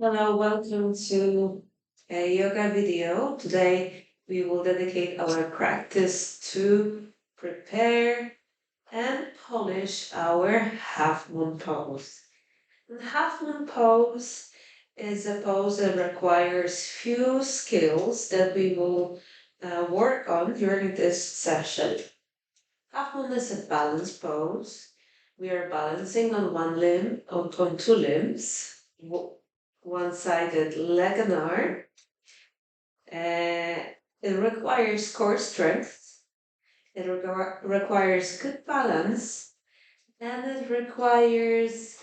Hello, welcome to a yoga video. Today we will dedicate our practice to prepare and polish our half moon pose. And half moon pose is a pose that requires few skills that we will work on during this session. Half moon is a balance pose. We are balancing on one limb, on two limbs, one-sided leg and arm. It requires core strength. It requires good balance, and it requires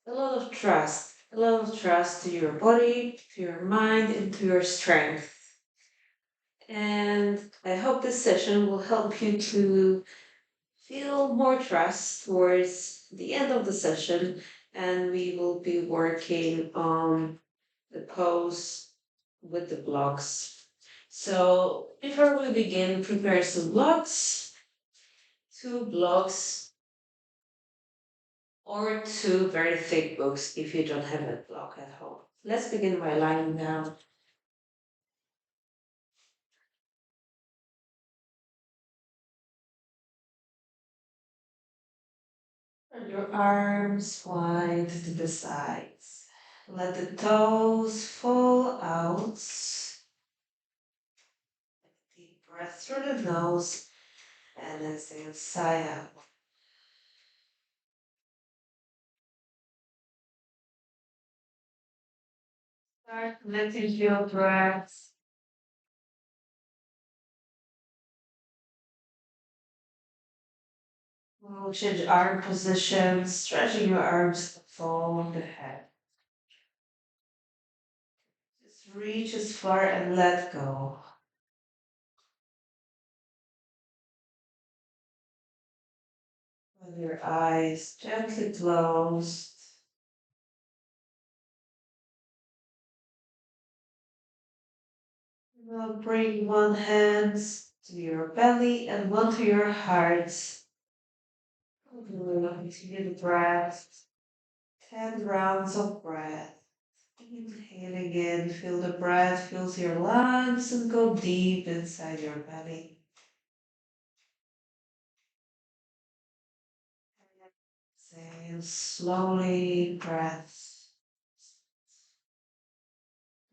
a lot of trust to your body, to your mind, and to your strength. And I hope this session will help you to feel more trust towards the end of the session, and we will be working on the pose with the blocks. So before we begin, prepare some blocks, two blocks, or two very thick books if you don't have a block at home. Let's begin by lying down. Spread your arms wide to the sides. Let the toes fall out. Deep breath through the nose and exhale, sigh out. Start connecting to your breath. We'll change arm position, stretching your arms forward the head. Just reach as far and let go. With your eyes gently closed. Now bring one hand to your belly and one to your heart. Continue the breath. 10 rounds of breath. Inhale again, feel the breath fills your lungs and go deep inside your belly. Exhale slowly, breath.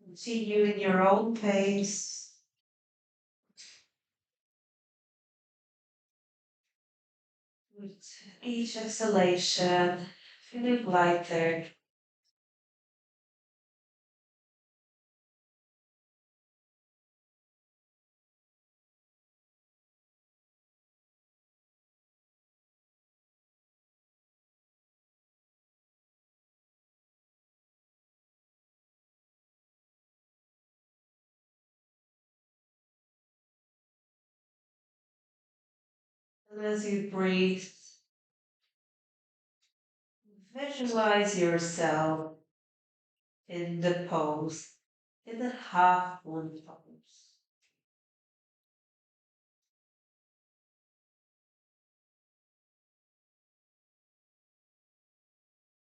Continue in your own pace. With each exhalation, feeling lighter. And as you breathe, visualize yourself in the pose, in the half moon pose.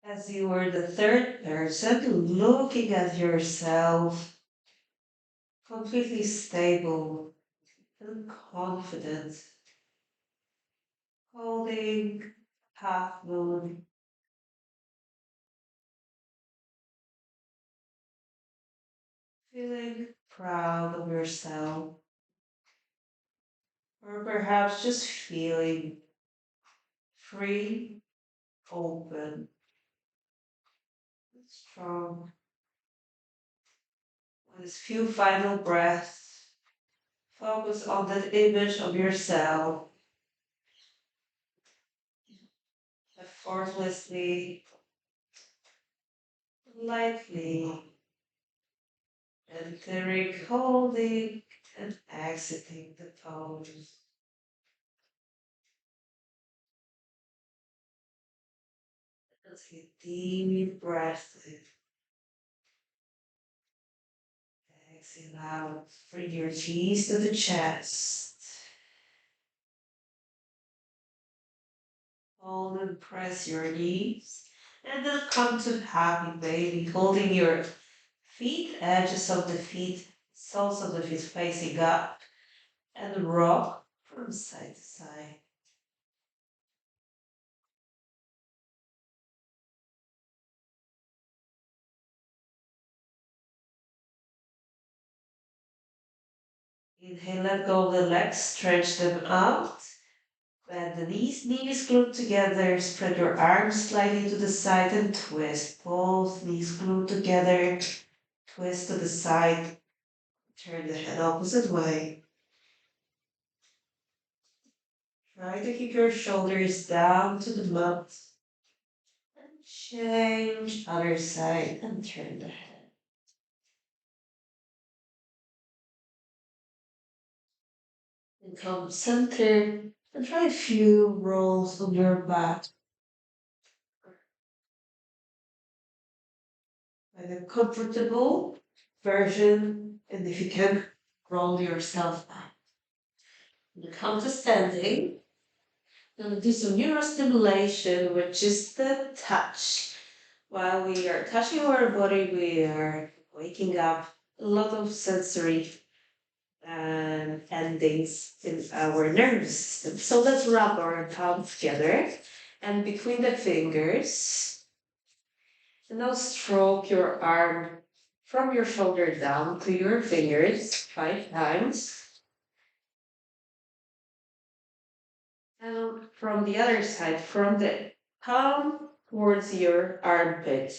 As you are the third person, looking at yourself, completely stable and confident, holding half moon, feeling proud of yourself, or perhaps just feeling free, open, strong. With few final breaths, focus on that image of yourself, effortlessly, lightly, entering, holding, and exiting the pose. Take a deep breath in. Exhale out. Bring your knees to the chest. Hold and press your knees And then come to happy baby, holding your feet, edges of the feet, soles of the feet facing up, and rock from side to side. Inhale, let go of the legs, stretch them out. Bend the knees glued together. Spread your arms slightly to the side and twist. Both knees glued together. Twist to the side. Turn the head opposite way. Try to keep your shoulders down to the mat. And change other side and turn the head. And come center and try a few rolls on your back. Find a comfortable version, and if you can, roll yourself back. And come to standing. Gonna do some neurostimulation, which is the touch. While we are touching our body, we are waking up a lot of sensory endings in our nervous system. So let's rub our palms together and between the fingers. And now stroke your arm from your shoulder down to your fingers 5 times. And from the other side, from the palm towards your armpit,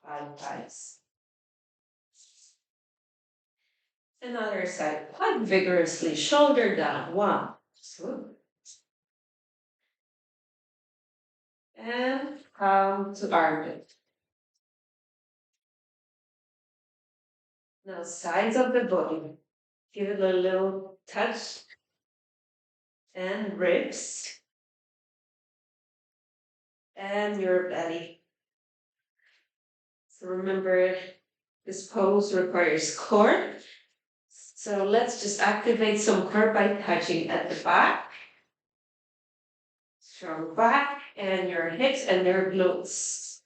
5 times. Another side, quite vigorously, shoulder down, 1, 2, and palm to armpit. Now sides of the body, give it a little touch, and ribs, and your belly. So remember, this pose requires core. So let's just activate some core by touching at the back, strong back, and your hips and your glutes.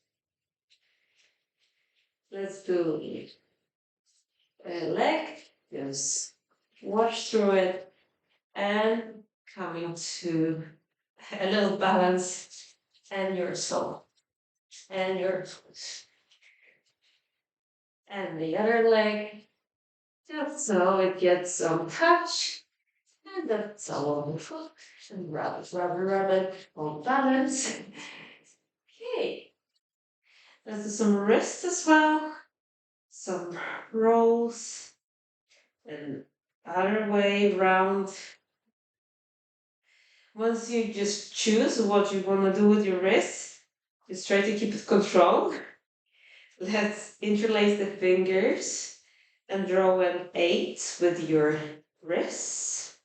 Let's do a leg, just wash through it, and coming to a little balance, and your soul, and your foot. And the other leg, just so it gets some touch. And that's all on the foot. And rub it, hold balance. Okay. Let's do some wrists as well. Some rolls. And other way round. Once you just choose what you want to do with your wrists, just try to keep it controlled. Let's interlace the fingers and draw an 8 with your wrists.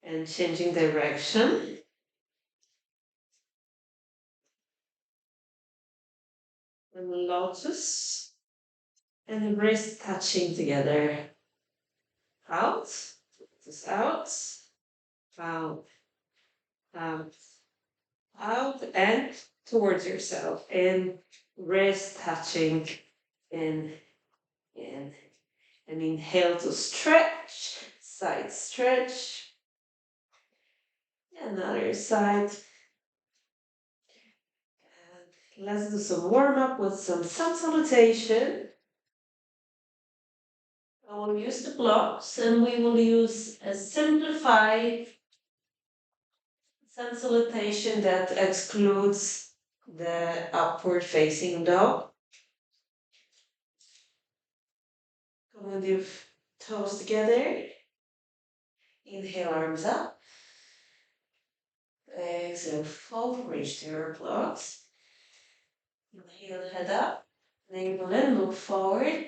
And changing direction. And lotus. And wrist touching together. Out. Just out. Out. Out. Out. And towards yourself. In. Wrist touching. In. In. And inhale to stretch. Side stretch. Another side. And let's do some warm up with some sun salutation. I will use the blocks and we will use a simplified sun salutation that excludes the upward facing dog. Come with your toes together. Inhale, arms up. Exhale, fold, reach to your blocks. Inhale, head up. Navel in, look forward.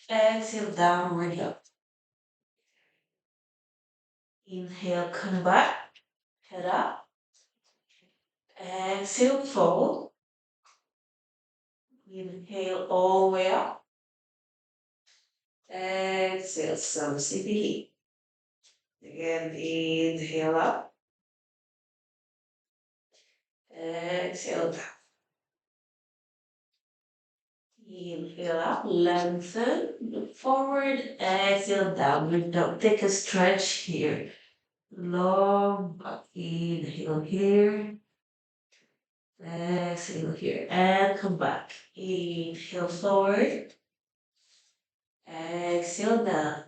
Exhale, downward dog. Inhale, come back. Head up. Exhale, fold. Inhale all the way up. Exhale, some CPD. Again, inhale up. Exhale down. Inhale up, lengthen, look forward, exhale downward dog. Take a stretch here. Long back. Inhale here. Exhale here. And come back. Inhale forward. Exhale down.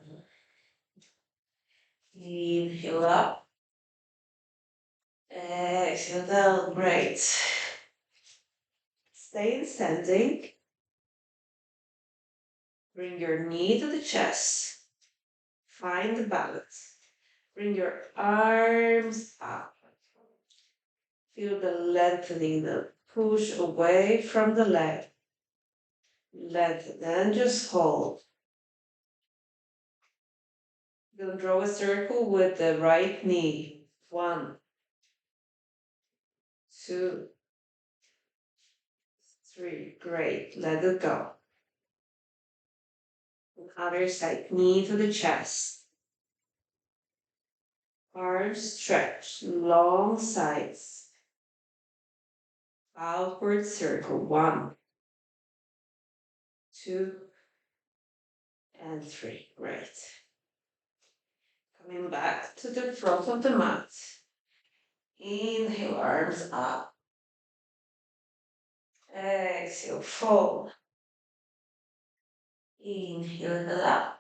Inhale up. Exhale down. Great. Stay in standing. Bring your knee to the chest. Find the balance. Bring your arms up. Feel the lengthening, the push away from the leg. Lengthen and just hold. You'll draw a circle with the right knee. 1, 2, 3. Great. Let it go. Other side, knee to the chest. Arms stretch, long sides. Outward circle. 1, 2, and 3. Great. Coming back to the front of the mat. Inhale, arms up. Exhale, fold. Inhale, up.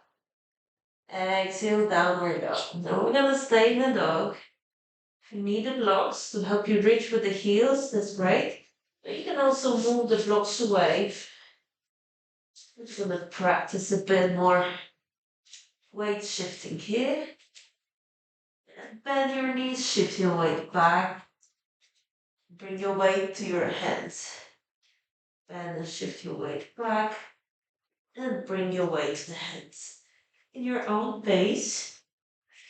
Exhale, downward dog. Now we're gonna stay in the dog. If you need the blocks to help you reach with the heels, that's great. But you can also move the blocks away. We're just gonna practice a bit more weight shifting here. And bend your knees, shift your weight back. Bring your weight to your hands. Bend and shift your weight back. And bring your weight to the hands. In your own pace,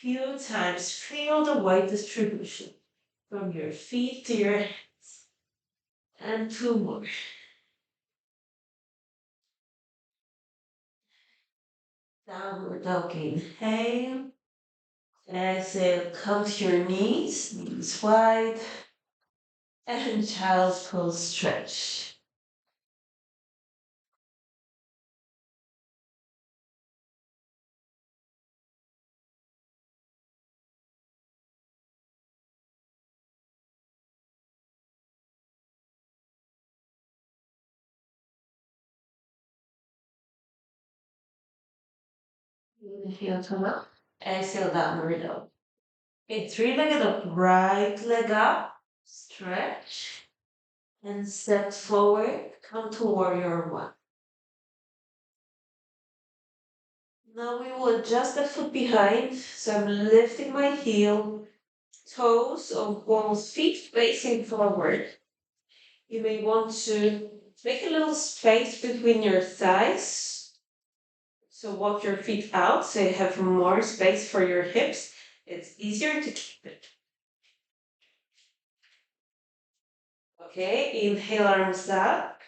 few times feel the weight distribution from your feet to your hands. And 2 more. Downward dog, inhale. Exhale, come to your knees, knees wide. And child's pose stretch. Inhale, come up. Exhale, downward dog. Okay, 3-legged up, right leg up, stretch. And step forward, come to warrior 1. Now we will adjust the foot behind. So I'm lifting my heel, toes of both feet facing forward. You may want to make a little space between your thighs. So walk your feet out so you have more space for your hips. It's easier to keep it. Okay, inhale, arms up.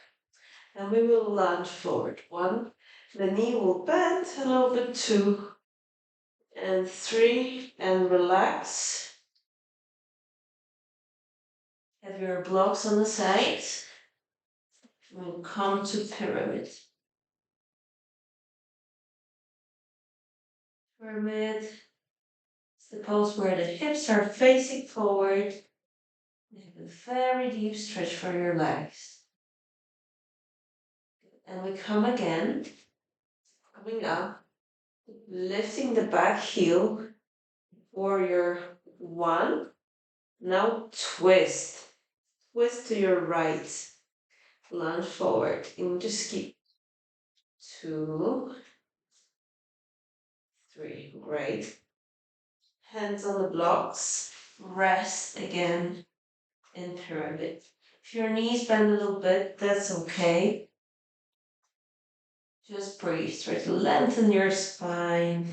And we will lunge forward. 1, the knee will bend a little bit. 2, and 3, and relax. Have your blocks on the sides. We'll come to pyramid. Pyramid. It's the pose where the hips are facing forward. Have a very deep stretch for your legs. And we come again. Coming up. Lifting the back heel. Warrior 1. Now twist. Twist to your right. Lunge forward. And just keep 2, 3. Great. Hands on the blocks. Rest again in pyramid. If your knees bend a little bit, that's okay. Just breathe. Try to lengthen your spine.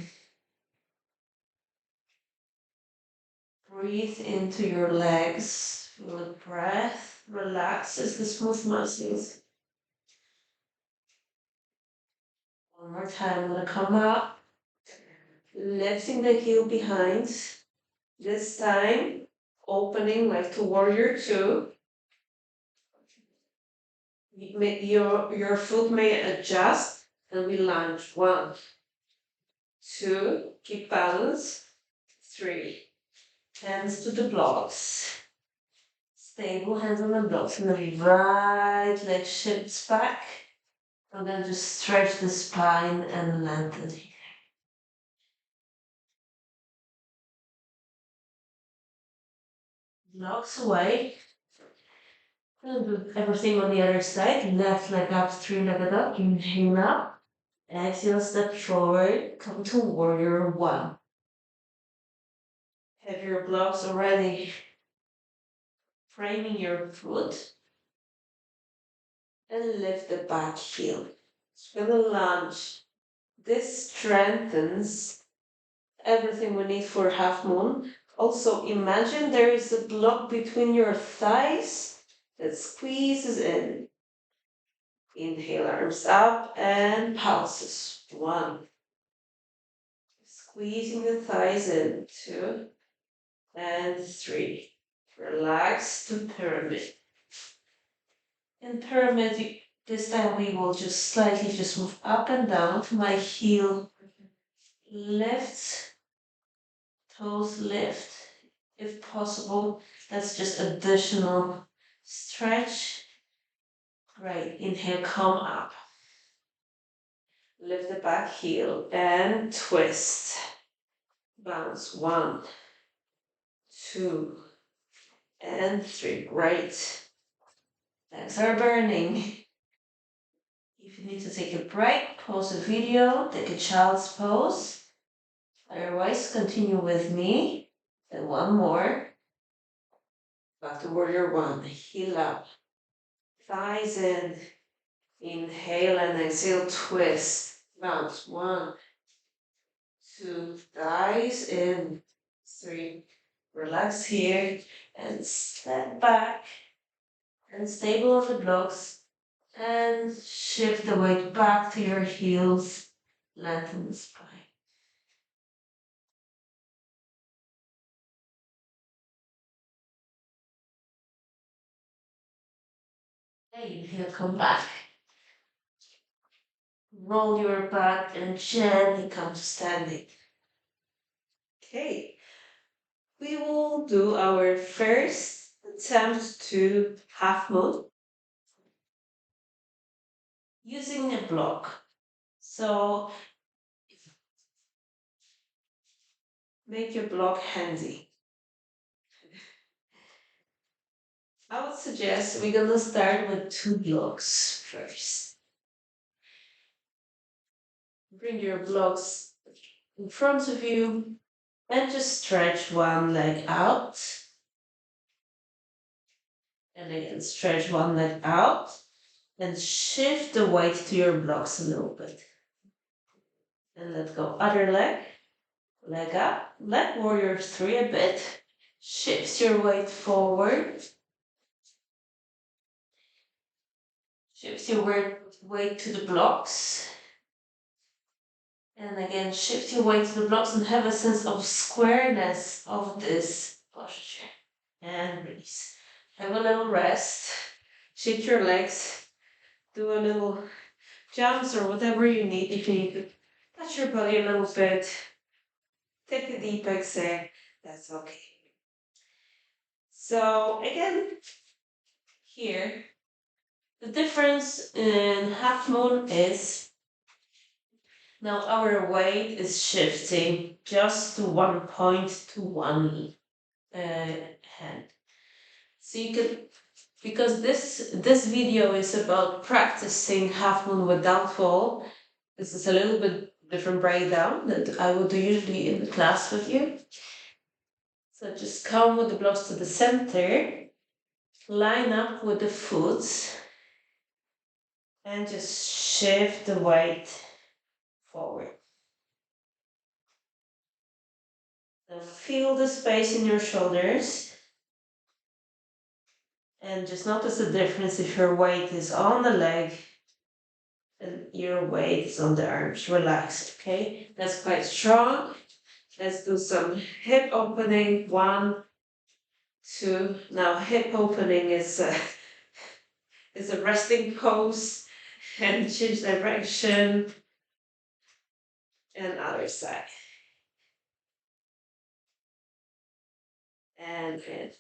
Breathe into your legs. Feel the breath relaxes the smooth muscles. One more time. I'm going to come up. Lifting the heel behind. This time, opening like to warrior 2. Your foot may adjust and we lunge. 1, 2, keep balance. 3, hands to the blocks. Stable hands on the blocks. And the right leg shifts back. And then just stretch the spine and lengthen here. Blocks away. And do everything on the other side. Left leg up, 3-legged up. Inhale up. Exhale, step forward. Come to warrior 1. Have your blocks already framing your foot. And lift the back heel. We're gonna lunge. This strengthens everything we need for half moon. Also, imagine there is a block between your thighs that squeezes in. Inhale, arms up and pulses. 1. Squeezing the thighs in. 2 and 3. Relax to pyramid. In pyramid, this time we will just slightly just move up and down. My heel lifts, toes lift. If possible, that's just additional stretch. Great. Inhale, come up. Lift the back heel and twist. Bounce. 1, 2, and 3. Great. Legs are burning. If you need to take a break, pause the video, take a child's pose. Otherwise, continue with me. And one more. Back to warrior 1. Heel up. Thighs in. Inhale and exhale, twist. Bounce. 1, 2, thighs in. 3. Relax here and step back and stable on the blocks and shift the weight back to your heels. Lengthen the spine. Inhale, come back. Roll your back and gently come to standing. Okay. We will do our first attempt to half moon using a block. So make your block handy. I would suggest we're gonna start with 2 blocks first. Bring your blocks in front of you and just stretch one leg out. And again, stretch one leg out and shift the weight to your blocks a little bit. And let go. Other leg, leg up. Let warrior 3 a bit. Shift your weight forward. Shift your weight to the blocks. And again, shift your weight to the blocks and have a sense of squareness of this posture. And release. Have a little rest. Shift your legs. Do a little jumps or whatever you need. If you need to touch your body a little bit, take a deep exhale. That's okay. So again, here, the difference in half moon is now our weight is shifting just to one point to one hand. So you can, because this video is about practicing half moon without fall, this is a little bit different breakdown that I would do usually in the class with you. So just come with the blocks to the center, line up with the foot, and just shift the weight forward. Now feel the space in your shoulders. And just notice the difference if your weight is on the leg and your weight is on the arms. Relaxed, okay? That's quite strong. Let's do some hip opening. 1, 2. Now hip opening is It's a resting pose and change direction and other side. And in.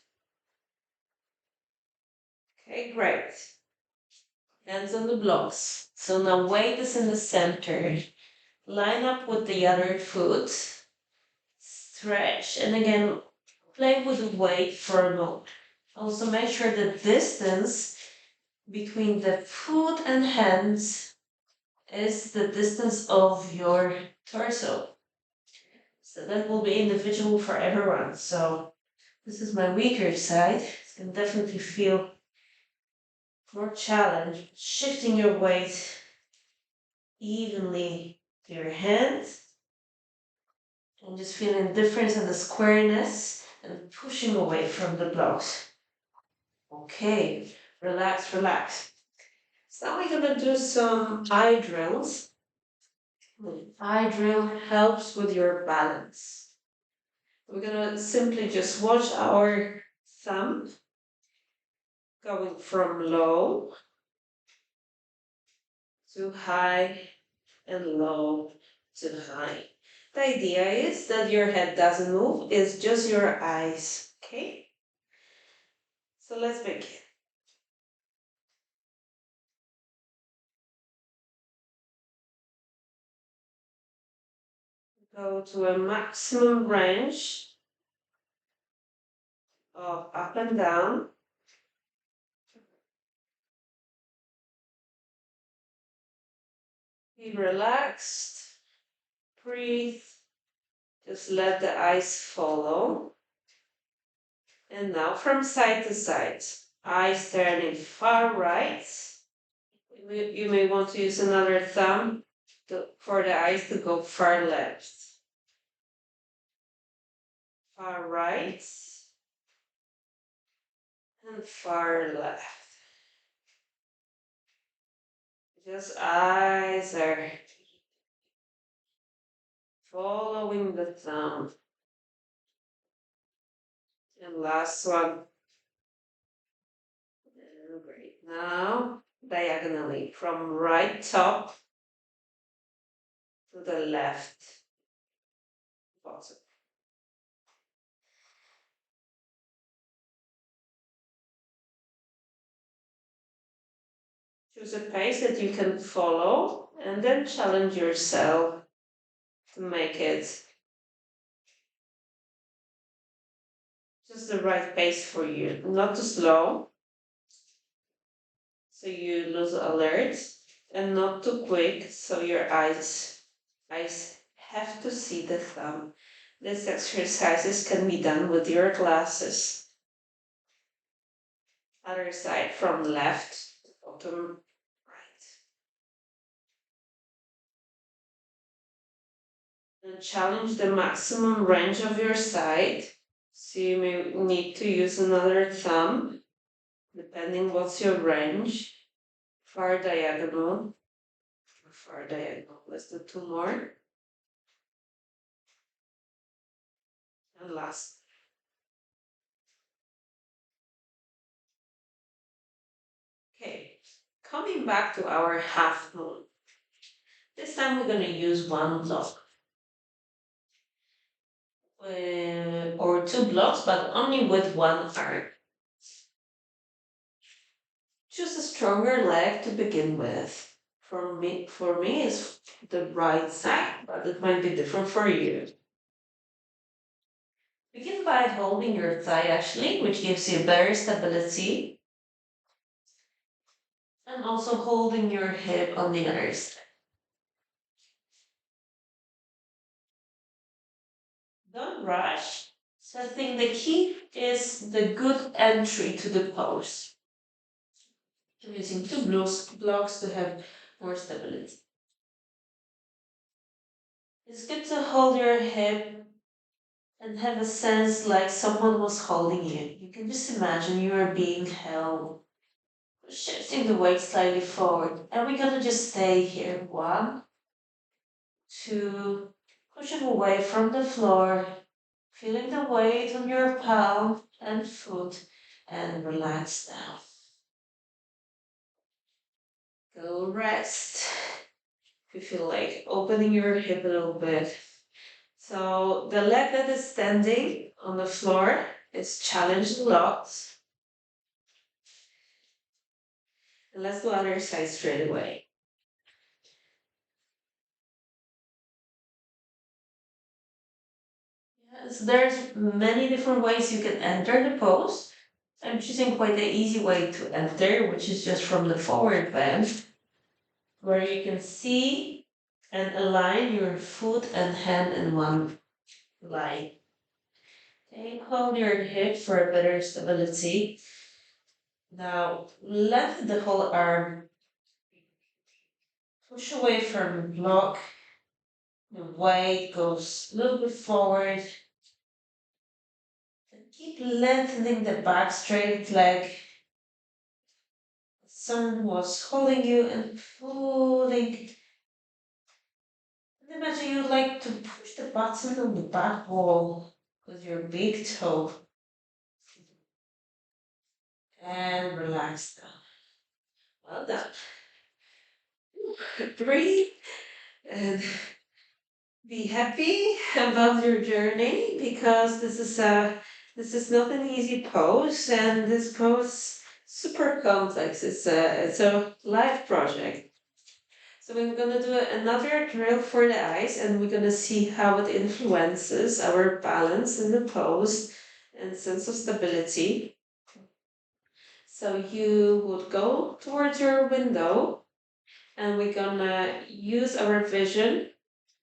Okay, great. Hands on the blocks. So now weight is in the center. Line up with the other foot. Stretch. And again, play with the weight for a moment. Also make sure the distance between the foot and hands is the distance of your torso. So that will be individual for everyone. So this is my weaker side. You can definitely feel more challenge, shifting your weight evenly to your hands and just feeling the difference in the squareness and pushing away from the blocks. Okay, relax, relax. So now we're gonna do some eye drills. Eye drill helps with your balance. We're gonna simply just watch our thumb going from low to high and low to high. The idea is that your head doesn't move, it's just your eyes, okay? So let's begin. Go to a maximum range of up and down. Be relaxed, breathe, just let the eyes follow. And now from side to side, eyes turning far right. You may want to use another thumb for the eyes to go far left. Far right and far left. Just eyes are following the thumb. And last one. And great. Now, diagonally from right top to the left bottom. Choose a pace that you can follow and then challenge yourself to make it just the right pace for you, not too slow, so you lose alert, and not too quick, so your eyes have to see the thumb. These exercises can be done with your glasses. Other side from left to bottom right. And challenge the maximum range of your side. So you may need to use another thumb, depending what's your range. Far diagonal. Far diagonal. Let's do two more. And last. Okay, coming back to our half moon. This time we're going to use one block. Or two blocks, but only with one arm. Choose a stronger leg to begin with. For me, it's the right side, but it might be different for you. Begin by holding your thigh actually, which gives you better stability. And also holding your hip on the other side. Don't rush. So I think the key is the good entry to the pose. I'm using two blocks to have more stability. It's good to hold your hip and have a sense like someone was holding you. You can just imagine you are being held. Shifting the weight slightly forward. And we're gonna just stay here. 1, 2, pushing away from the floor, feeling the weight on your palm and foot, and relax down. a little rest. If you feel like opening your hip a little bit. So the leg that is standing on the floor is challenged a lot. And let's do other side straight away. Yes, there's many different ways you can enter the pose. I'm choosing quite an easy way to enter, which is just from the forward bend, where you can see and align your foot and hand in one line. Okay, hold your hip for better stability. Now lengthen the whole arm. Push away from block. The weight goes a little bit forward. And keep lengthening the back straight leg. Someone was holding you and pulling. And imagine you like to push the button on the back wall with your big toe. And relax down. Well done. Breathe and be happy about your journey, because this is not an easy pose, and this pose super complex. It's a life project. So we're gonna do another drill for the eyes, and we're gonna see how it influences our balance in the pose and sense of stability. So you would go towards your window, and we're gonna use our vision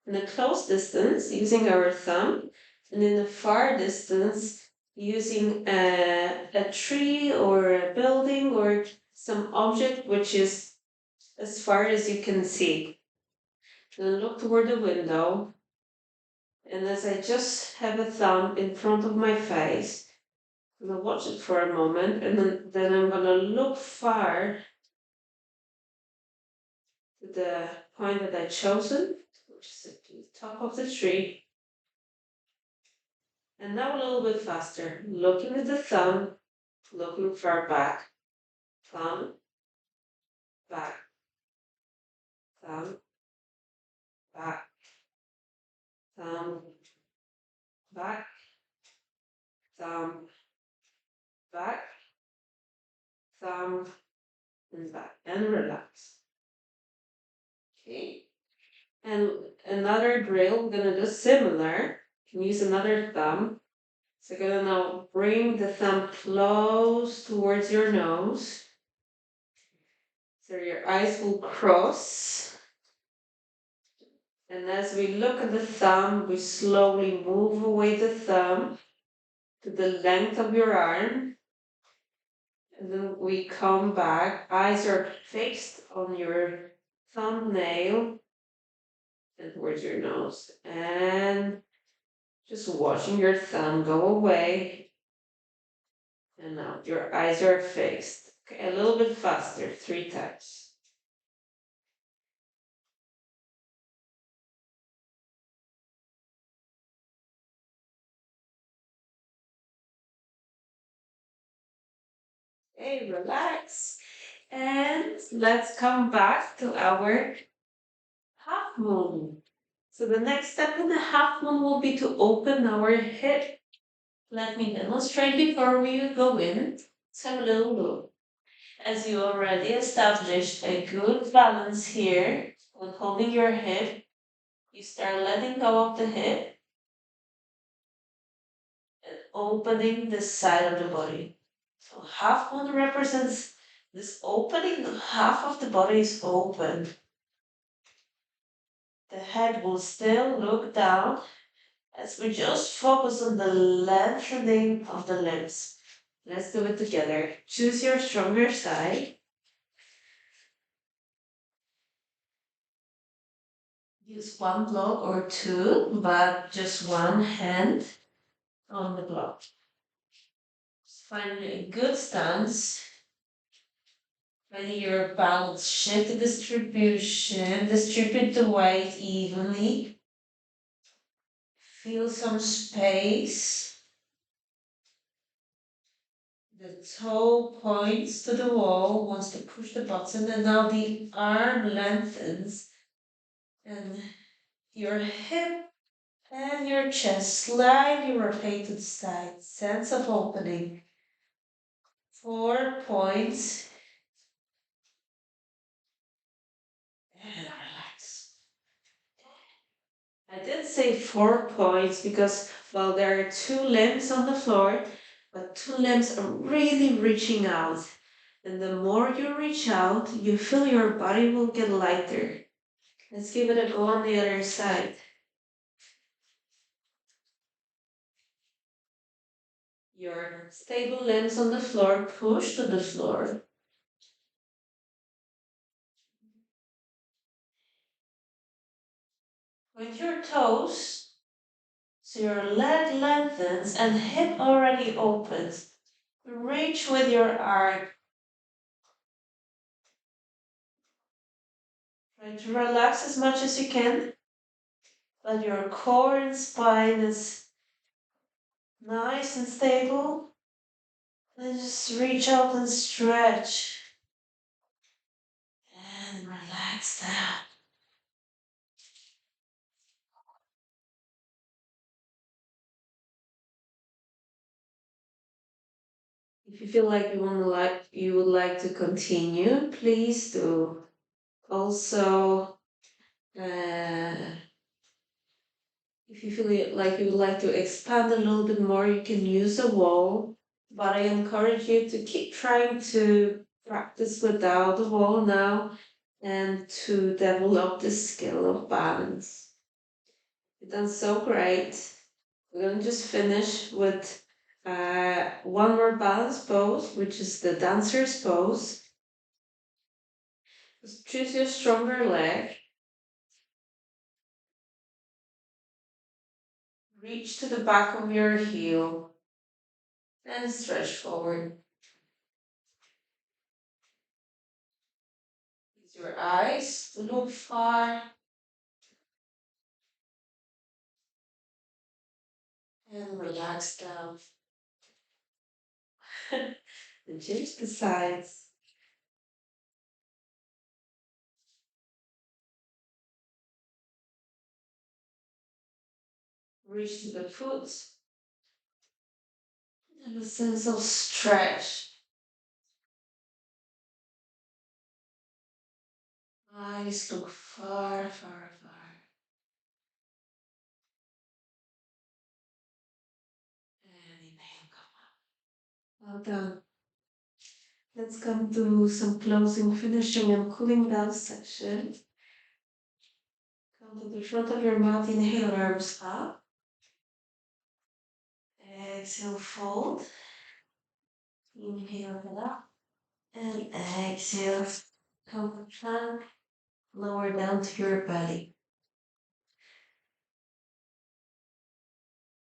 in the close distance using our thumb, and in the far distance using a tree or a building or some object which is as far as you can see. Then look toward the window, and as I just have a thumb in front of my face, I'm gonna watch it for a moment, and then I'm gonna look far to the point that I've chosen, which is at the top of the tree. And now a little bit faster, looking at the thumb, looking far back. Thumb, back, thumb, back, thumb, back, thumb, back, thumb, and back. And relax. Okay. And another drill, we're gonna do similar. You can use another thumb. So you're gonna now bring the thumb close towards your nose. So your eyes will cross. And as we look at the thumb, we slowly move away the thumb to the length of your arm. And then we come back. Eyes are fixed on your thumbnail and towards your nose. And just watching your thumb go away. And now your eyes are fixed. Okay, a little bit faster, 3 times. Okay, relax. And let's come back to our half moon. So the next step in the half moon will be to open our hip. Let me demonstrate before we go in. Let's have a little look. As you already established a good balance here when holding your hip, you start letting go of the hip and opening the side of the body. So half moon represents this opening, half of the body is open. The head will still look down as we just focus on the lengthening of the limbs. Let's do it together. Choose your stronger side. Use one block or two, but just one hand on the block. Just find a good stance. When your balance, shift the distribution, distribute the weight evenly. Feel some space. The toe points to the wall, wants to push the button, and now the arm lengthens, and your hip and your chest slightly rotate to the side. Sense of opening. 4 points. And relax. I did say 4 points because, well, there are 2 limbs on the floor, but 2 limbs are really reaching out. And the more you reach out, you feel your body will get lighter. Let's give it a go on the other side. Your stable limbs on the floor push to the floor. With your toes, so your leg lengthens and hip already opens. Reach with your arm. Try to relax as much as you can, but your core and spine is nice and stable. And just reach out and stretch. And relax down. If you feel like you would like to continue, please do. Also, if you feel like you would like to expand a little bit more, you can use a wall. But I encourage you to keep trying to practice without the wall now and to develop the skill of balance. You've done so great. We're going to just finish with one more balance pose, which is the dancer's pose. Just choose your stronger leg. Reach to the back of your heel and stretch forward. Use your eyes to look far and relax down. And change the sides. Reach to the foot and a sense of stretch. Eyes look far, far, far. And inhale, come up. Well done. Let's come to some closing, finishing, and cooling down section. Come to the front of your mat, inhale, arms up. Exhale, fold. Inhale, head up. And exhale, come to plank. Lower down to your belly.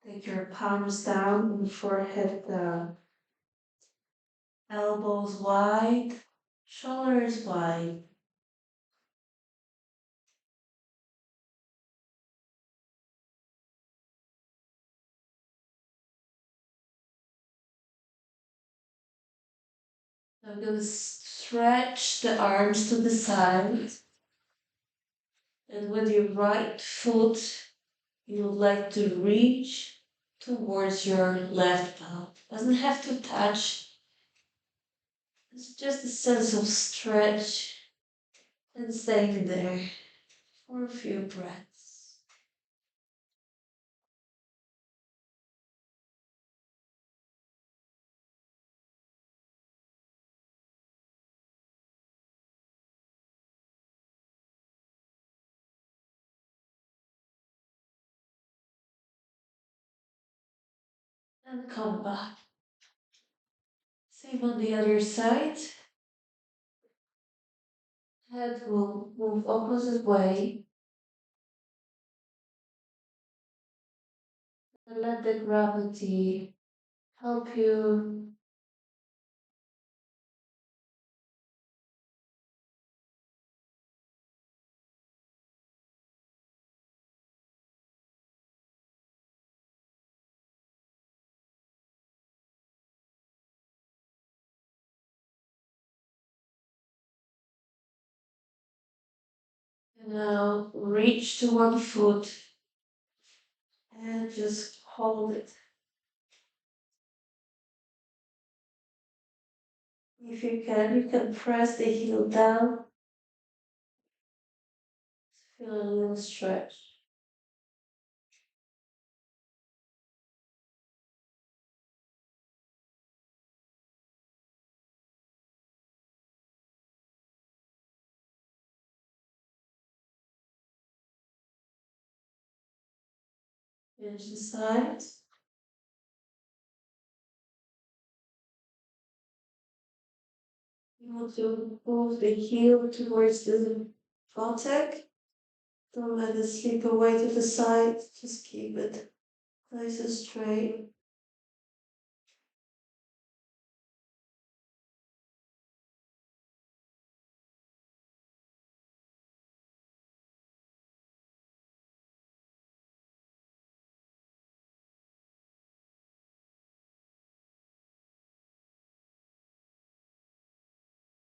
Take your palms down and forehead down. Elbows wide, shoulders wide. Now I'm going to stretch the arms to the side. And with your right foot, you would like to reach towards your left palm. Doesn't have to touch. It's just a sense of stretch and staying there for a few breaths. And come back. Same on the other side. Head will move opposite way. And let the gravity help you And now reach to one foot and just hold it. If you can press the heel down. Feel a little stretch. Finish the side. You want to move the heel towards the buttock. Don't let it slip away to the side. Just keep it nice and straight.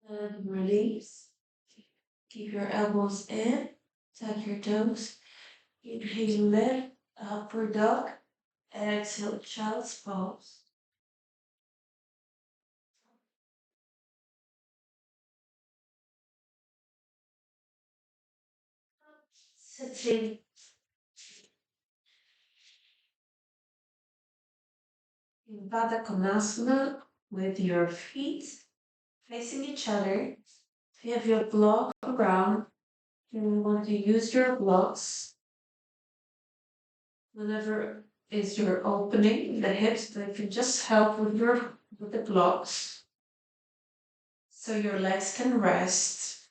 And release. Keep your elbows in. Tuck your toes. Inhale, lift. Upward dog. Exhale, child's pose. Sitting in Ardha Chandrasana with your feet facing each other. If you have your block around, you want to use your blocks whenever is your opening, the hips, they can just help with the blocks. So your legs can rest.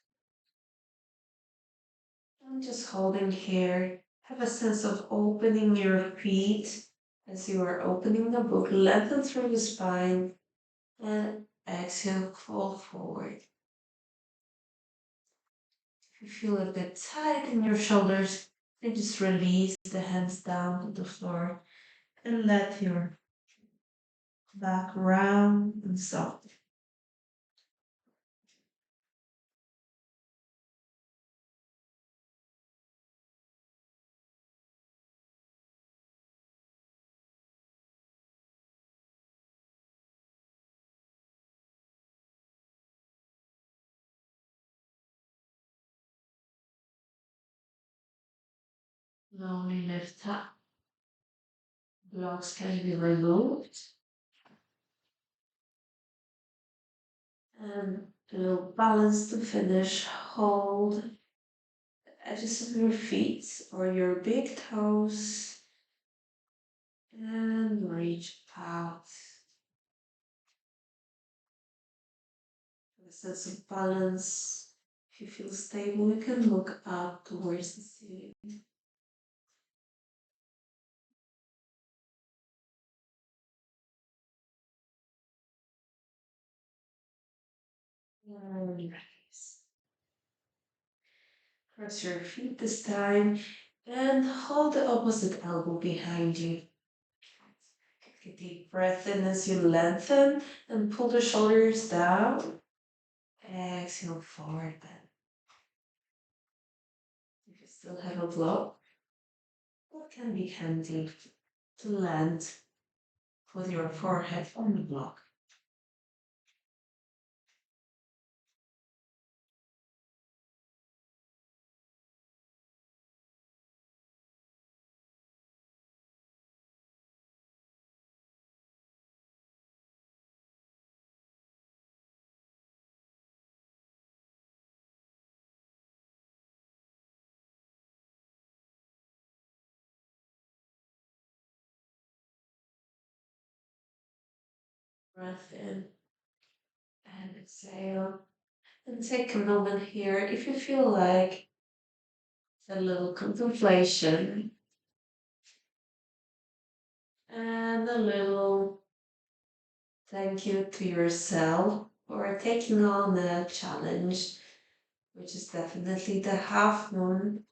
And just holding here. Have a sense of opening your feet as you are opening the book. Lengthen through the spine and exhale, fall forward. If you feel a bit tight in your shoulders, then just release the hands down to the floor and let your back round and soft. Slowly lift up. Blocks can be removed. And a little balance to finish. Hold the edges of your feet or your big toes and reach out. With a sense of balance. If you feel stable, you can look up towards the ceiling. And release. Cross your feet this time and hold the opposite elbow behind you. Take a deep breath in as you lengthen and pull the shoulders down. Exhale, forward bend. If you still have a block, it can be handy to land with your forehead on the block. Breath in and exhale. And take a moment here if you feel like a little contemplation and a little thank you to yourself for taking on the challenge, which is definitely the half moon,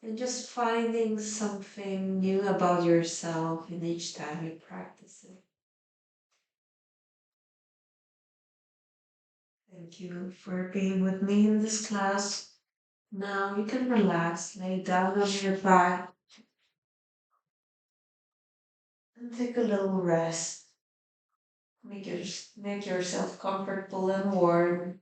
and just finding something new about yourself in each time you practice it. Thank you for being with me in this class. Now you can relax, lay down on your back, and take a little rest. Make yourself comfortable and warm.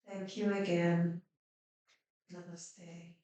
Thank you again. Namaste.